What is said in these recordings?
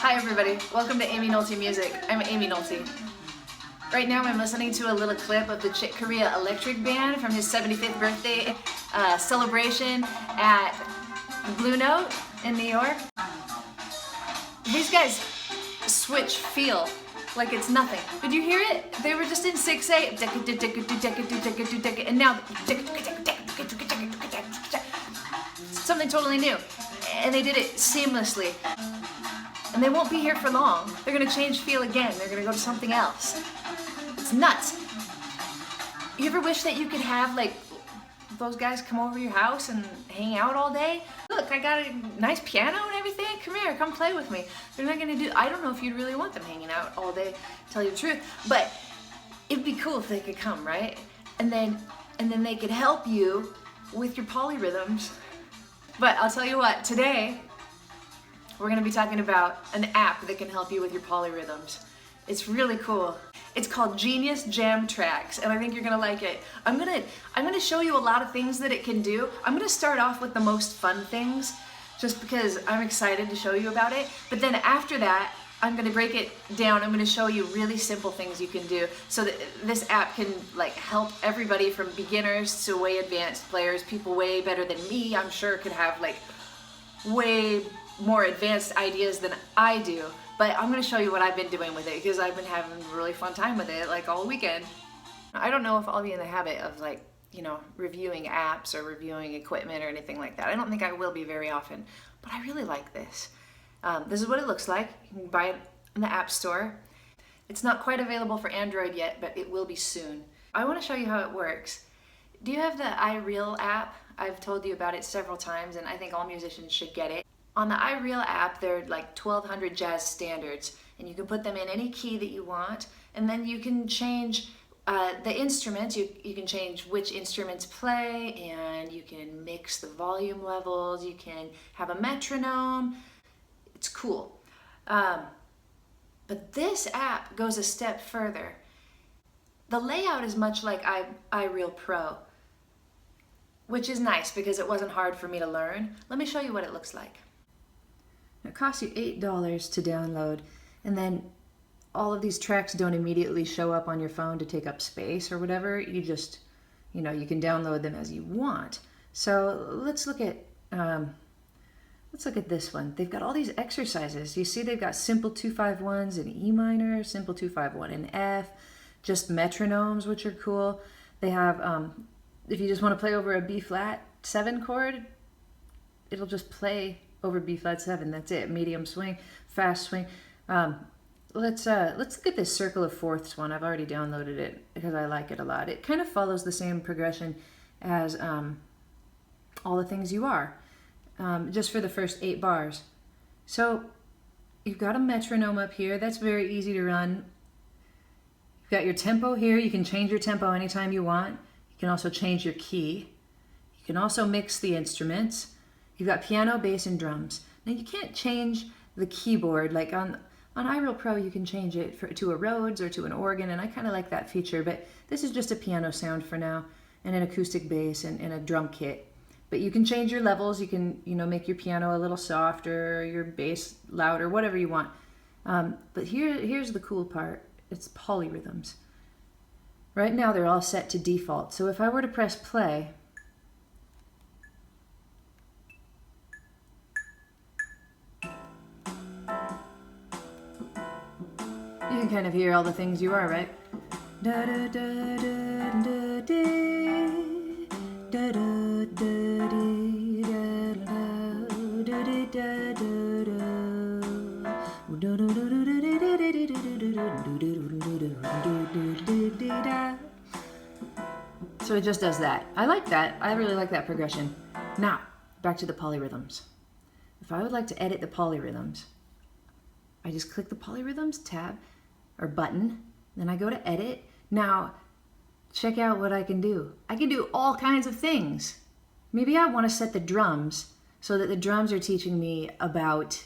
Hi everybody, welcome to Aimee Nolte Music. I'm Aimee Nolte. Right now I'm listening to a little clip of the Chick Corea Electric Band from his 75th birthday celebration at the Blue Note in New York. These guys switch feel like it's nothing. Did you hear it? They were just in 6/8, and now something totally new. And they did it seamlessly. And they won't be here for long. They're gonna change feel again. They're gonna go to something else. It's nuts. You ever wish that you could have like those guys come over your house and hang out all day? Look, I got a nice piano and everything. Come here, come play with me. They're not gonna do, I don't know if you'd really want them hanging out all day, to tell you the truth, but it'd be cool if they could come, right? And then they could help you with your polyrhythms. But I'll tell you what, today, we're going to be talking about an app that can help you with your polyrhythms. It's really cool. It's called Genius Jamtracks, and I think you're going to like it. I'm going to show you a lot of things that it can do. I'm going to start off with the most fun things, just because I'm excited to show you about it. But then after that, I'm going to break it down. I'm going to show you really simple things you can do so that this app can like help everybody from beginners to way advanced players. People way better than me, I'm sure, could have like way more advanced ideas than I do, but I'm going to show you what I've been doing with it because I've been having a really fun time with it like all weekend. I don't know if I'll be in the habit of like, you know, reviewing apps or reviewing equipment or anything like that. I don't think I will be very often, but I really like this. This is what it looks like. You can buy it in the App Store. It's not quite available for Android yet, but it will be soon. I want to show you how it works. Do you have the iReal app? I've told you about it several times and I think all musicians should get it. On the iReal app, there are like 1,200 jazz standards, and you can put them in any key that you want, and then you can change the instruments. You can change which instruments play, and you can mix the volume levels. You can have a metronome. It's cool. But this app goes a step further. The layout is much like iReal Pro, which is nice because it wasn't hard for me to learn. Let me show you what it looks like. It costs you $8 to download, and then all of these tracks don't immediately show up on your phone to take up space or whatever. You just, you know, you can download them as you want. So let's look at this one. They've got all these exercises. You see they've got simple 2-5-1s in E minor, simple 2-5-1 in F, just metronomes, which are cool. They have, if you just want to play over a B flat 7 chord, it'll just play over B flat 7. That's it. Medium swing, fast swing. Let's look at this circle of fourths one. I've already downloaded it because I like it a lot. It kind of follows the same progression as all the things you are, just for the first 8 bars. So you've got a metronome up here. That's very easy to run. You've got your tempo here. You can change your tempo anytime you want. You can also change your key. You can also mix the instruments. You've got piano, bass, and drums. Now you can't change the keyboard. Like on iReal Pro, you can change it to a Rhodes or to an organ, and I kind of like that feature, but this is just a piano sound for now, and an acoustic bass and a drum kit. But you can change your levels. You can, you know, make your piano a little softer, your bass louder, whatever you want. But here's the cool part. It's polyrhythms. Right now they're all set to default. So if I were to press play, you can kind of hear all the things you are, right? Da da da da da da da da da. So it just does that. I like that. I really like that progression. Now, back to the polyrhythms. If I would like to edit the polyrhythms, I just click the polyrhythms tab or button, then I go to edit. Now, check out what I can do. I can do all kinds of things. Maybe I want to set the drums so that the drums are teaching me about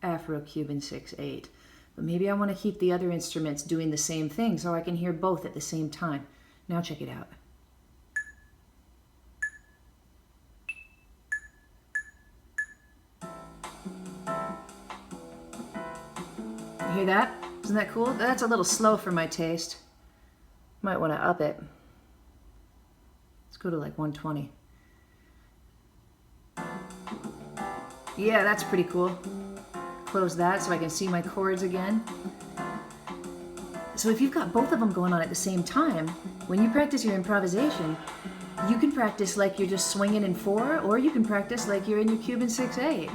Afro-Cuban 6/8. But maybe I want to keep the other instruments doing the same thing so I can hear both at the same time. Now check it out. Hear that? Isn't that cool? That's a little slow for my taste. Might want to up it. Let's go to like 120. Yeah, that's pretty cool. Close that so I can see my chords again. So if you've got both of them going on at the same time, when you practice your improvisation, you can practice like you're just swinging in 4, or you can practice like you're in your Cuban 6/8.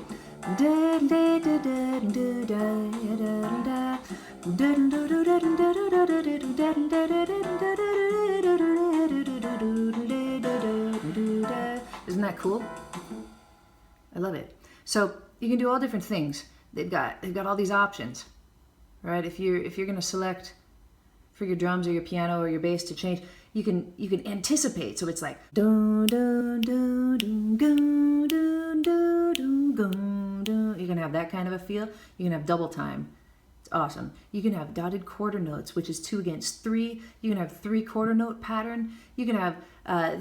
Isn't that cool? I love it. So you can do all different things. They've got all these options, right? If you're gonna select for your drums or your piano or your bass to change, you can anticipate. So it's like dun dun dun dun dun dun dun dun dun. You can have that kind of a feel. You can have double time. It's awesome. You can have dotted quarter notes, which is 2 against 3. You can have 3 quarter note pattern. You can have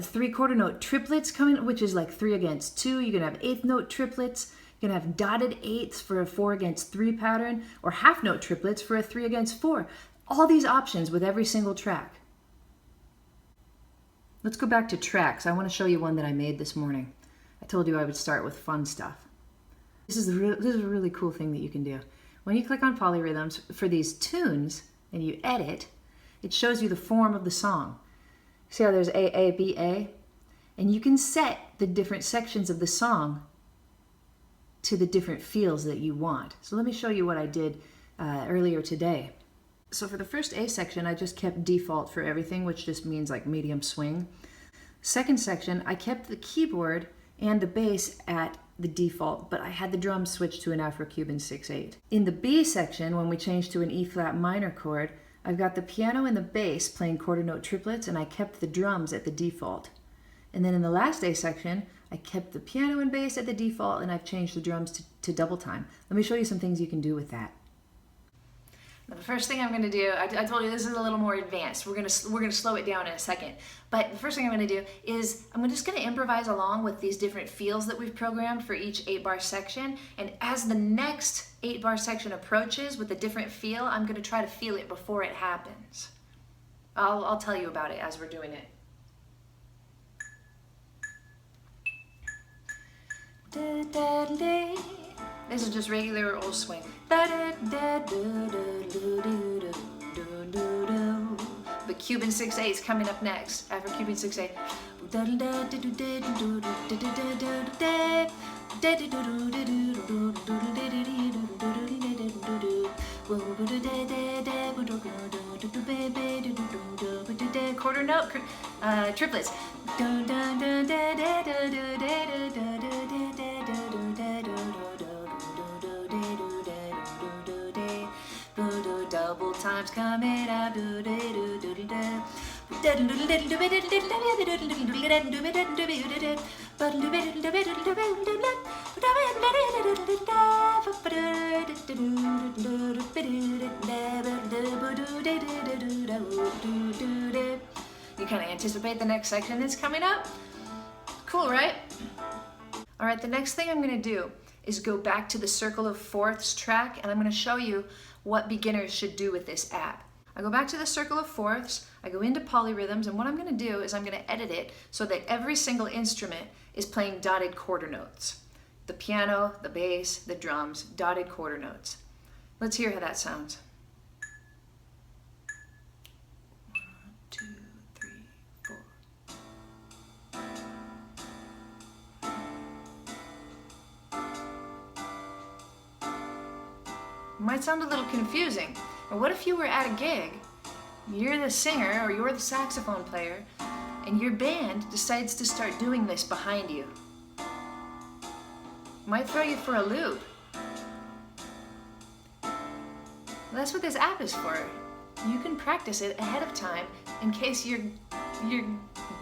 3 quarter note triplets coming, which is like 3 against 2. You can have 8th note triplets. You can have dotted 8ths for a 4 against 3 pattern, or half note triplets for a 3 against 4. All these options with every single track. Let's go back to tracks. I want to show you one that I made this morning. I told you I would start with fun stuff. This is a really cool thing that you can do. When you click on polyrhythms for these tunes and you edit, it shows you the form of the song. See how there's A, A, B, A? And you can set the different sections of the song to the different feels that you want. So let me show you what I did earlier today. So for the first A section, I just kept default for everything, which just means like medium swing. Second section, I kept the keyboard and the bass at the default, but I had the drums switched to an Afro-Cuban 6/8. In the B section, when we changed to an E-flat minor chord, I've got the piano and the bass playing quarter note triplets, and I kept the drums at the default. And then in the last A section, I kept the piano and bass at the default, and I've changed the drums to double time. Let me show you some things you can do with that. Now, the first thing I'm going to do, I told you this is a little more advanced. We're going to slow it down in a second. But the first thing I'm going to do is I'm just going to improvise along with these different feels that we've programmed for each 8-bar section. And as the next 8-bar section approaches with a different feel, I'm going to try to feel it before it happens. I'll tell you about it as we're doing it. This is just regular old swing. The Cuban 6/8 is coming up next. After Cuban 6/8. Quarter note triplets. Double times coming out. You kind of anticipate the next section that's coming up? Cool, right? All right, the next thing I'm going to do is go back to the circle of fourths track, and I'm going to show you what beginners should do with this app. I go back to the circle of fourths, I go into polyrhythms, and what I'm going to do is I'm going to edit it so that every single instrument is playing dotted quarter notes. The piano, the bass, the drums, dotted quarter notes. Let's hear how that sounds. 1, 2, 3, 4. Might sound a little confusing. But what if you were at a gig, you're the singer or you're the saxophone player, and your band decides to start doing this behind you? Might throw you for a loop. That's what this app is for. You can practice it ahead of time in case your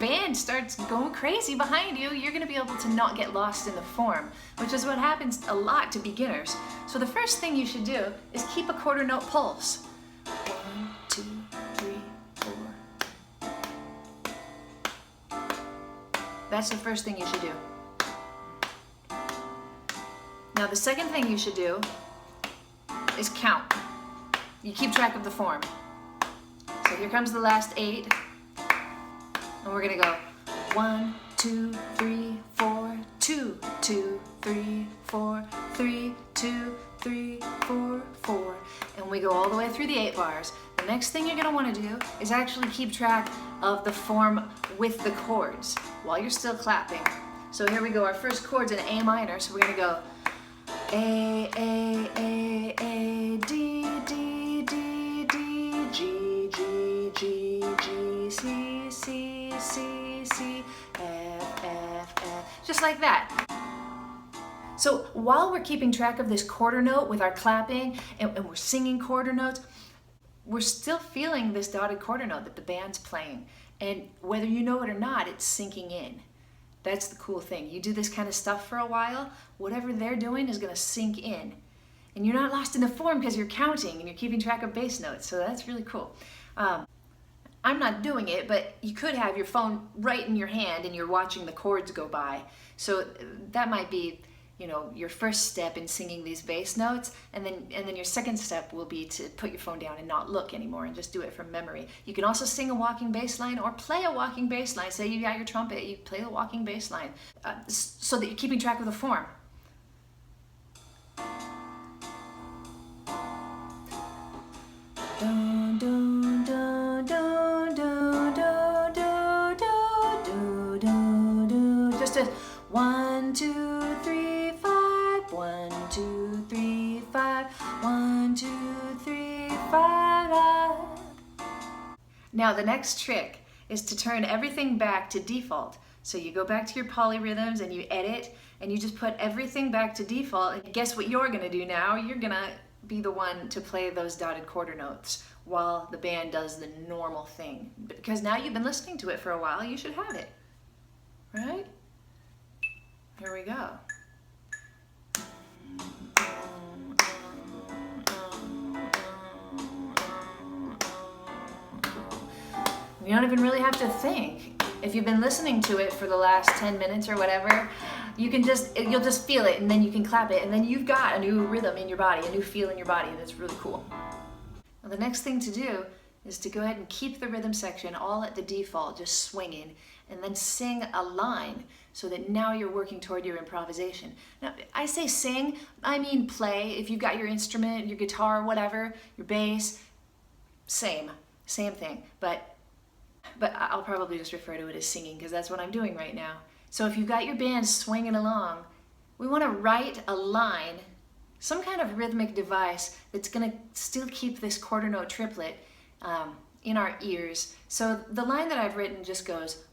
band starts going crazy behind you. You're going to be able to not get lost in the form, which is what happens a lot to beginners. So the first thing you should do is keep a quarter note pulse. 1, 2, 3, 4. That's the first thing you should do. Now the second thing you should do is count. You keep track of the form. So here comes the last 8. And we're gonna go 1, 2, 3, 4, 2, 2, 3, 4, 3, 2, 3, 4, 4. And we go all the way through the 8 bars. The next thing you're gonna wanna do is actually keep track of the form with the chords while you're still clapping. So here we go, our first chord's in A minor, so we're gonna go A, D, D, D, D, G, G, G, G, C, C, C, C, F, F, F, just like that. So while we're keeping track of this quarter note with our clapping and we're singing quarter notes, we're still feeling this dotted quarter note that the band's playing. And whether you know it or not, it's sinking in. That's the cool thing. You do this kind of stuff for a while, whatever they're doing is gonna sink in. And you're not lost in the form because you're counting and you're keeping track of bass notes, so that's really cool. I'm not doing it, but you could have your phone right in your hand and you're watching the chords go by. So that might be, you know, your first step in singing these bass notes, and then your second step will be to put your phone down and not look anymore and just do it from memory. You can also sing a walking bass line or play a walking bass line. Say you got your trumpet, you play the walking bass line so that you're keeping track of the form. Dun, dun, dun, dun, dun, dun, dun, dun, dun, dun. Just a 1, 2, 3, 5. 1, 2, 3, 5. 1, 2, 3, 5. Now the next trick is to turn everything back to default. So you go back to your polyrhythms and you edit and you just put everything back to default. And guess what you're gonna do now? You're gonna be the one to play those dotted quarter notes while the band does the normal thing. Because now you've been listening to it for a while, you should have it, right? Here we go. You don't even really have to think. If you've been listening to it for the last 10 minutes or whatever, you'll just feel it and then you can clap it and then you've got a new rhythm in your body, a new feel in your body. That's really cool. Now the next thing to do is to go ahead and keep the rhythm section all at the default, just swinging, and then sing a line so that now you're working toward your improvisation. Now, I say sing, I mean play. If you've got your instrument, your guitar, whatever, your bass, same thing. But I'll probably just refer to it as singing because that's what I'm doing right now. So if you've got your band swinging along, we want to write a line, some kind of rhythmic device that's going to still keep this quarter note triplet in our ears. So the line that I've written just goes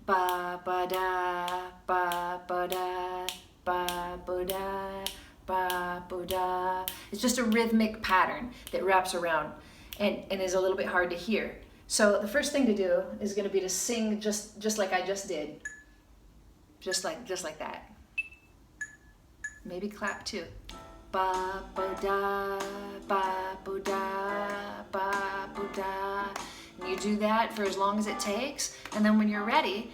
ba ba da ba ba da ba ba da ba ba da. It's just a rhythmic pattern that wraps around and is a little bit hard to hear. So the first thing to do is going to be to sing just like I just did. Just like that. Maybe clap too. Ba ba da ba ba da ba ba da. And you do that for as long as it takes, and then when you're ready,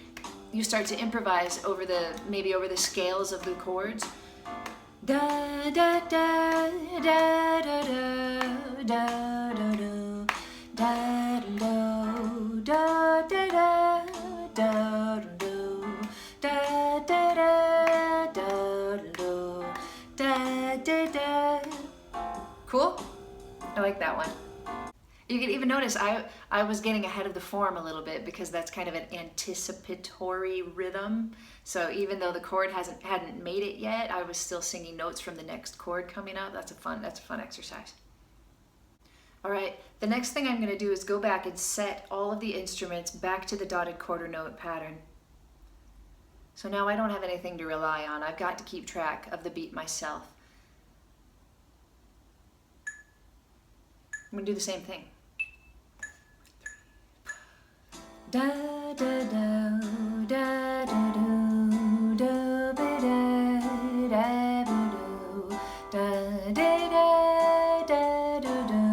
you start to improvise maybe over the scales of the chords. Da da da da da da da da da da da da da da da da. Da da da da da da da. Cool? I like that one. You can even notice I was getting ahead of the form a little bit because that's kind of an anticipatory rhythm. So even though the chord hadn't made it yet, I was still singing notes from the next chord coming up. That's a fun exercise. All right, the next thing I'm going to do is go back and set all of the instruments back to the dotted quarter note pattern. So now I don't have anything to rely on. I've got to keep track of the beat myself. I'm going to do the same thing. Da da da da da da da da da da da da da da da.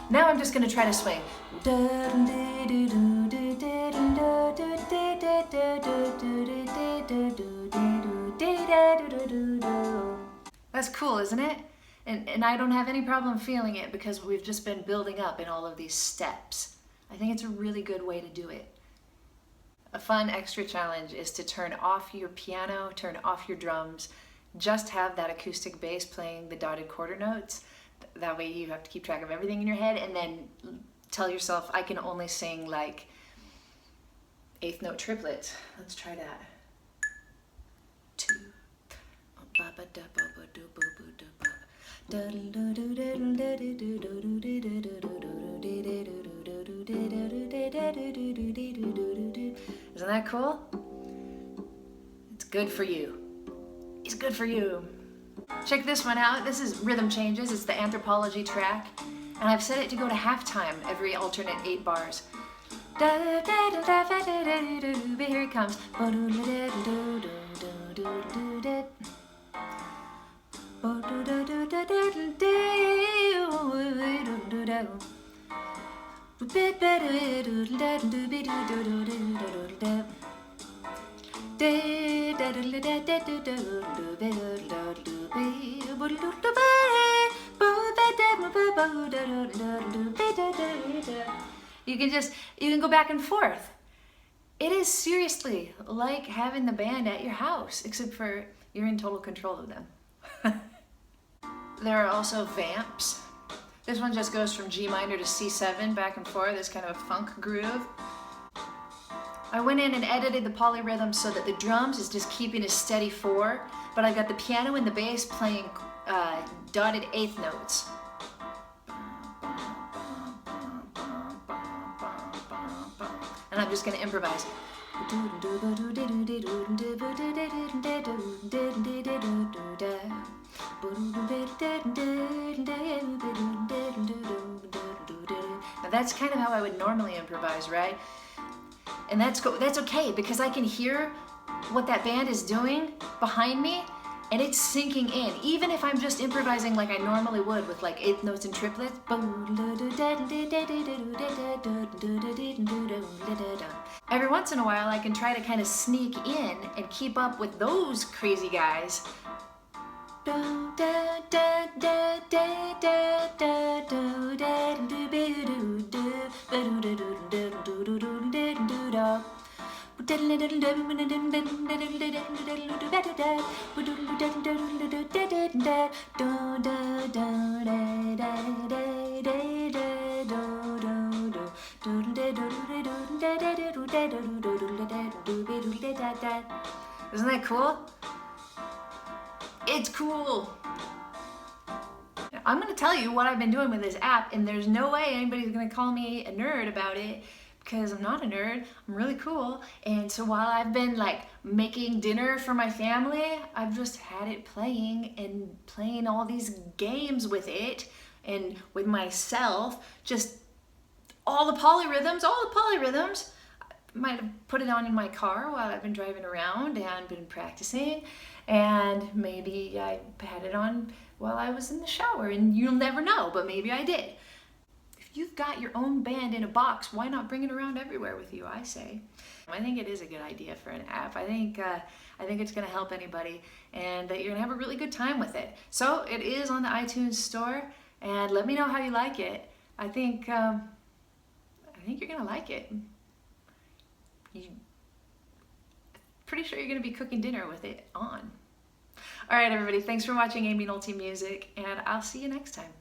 Now I'm just going to try to swing. That's cool, isn't it? And I don't have any problem feeling it because we've just been building up in all of these steps. I think it's a really good way to do it. A fun extra challenge is to turn off your piano, turn off your drums, just have that acoustic bass playing the dotted quarter notes. That way you have to keep track of everything in your head, and then tell yourself, I can only sing like eighth note triplets. Let's try that. 2. Isn't that cool? It's good for you. It's good for you. Check this one out. This is Rhythm Changes. It's the Anthropology track. And I've set it to go to halftime every alternate 8 bars. Here it comes. You can go back and forth. It is seriously like having the band at your house, except for you're in total control of them. There are also vamps. This one just goes from G minor to C7 back and forth. It's kind of a funk groove. I went in and edited the polyrhythms so that the drums is just keeping a steady 4, but I got the piano and the bass playing dotted 8th notes. And I'm just going to improvise. Now that's kind of how I would normally improvise, right? And that's okay, because I can hear what that band is doing behind me, and it's sinking in, even if I'm just improvising like I normally would with like 8th notes and triplets. Every once in a while I can try to kind of sneak in and keep up with those crazy guys. Isn't that cool? It's cool. I'm going to tell you what I've been doing with this app, and there's no way anybody's going to call me a nerd about it, because I'm not a nerd. I'm really cool. And so while I've been like making dinner for my family, I've just had it playing and playing all these games with it and with myself, just all the polyrhythms. I might have put it on in my car while I've been driving around and been practicing, and maybe I had it on while I was in the shower, and you'll never know, but maybe I did. If you've got your own band in a box, why not bring it around everywhere with you, I say. I think it is a good idea for an app. I think it's going to help anybody, and you're going to have a really good time with it. So it is on the iTunes store, and let me know how you like it. I think you're going to like it. Pretty sure you're going to be cooking dinner with it on. All right, everybody, thanks for watching Aimee Nolte Music, and I'll see you next time.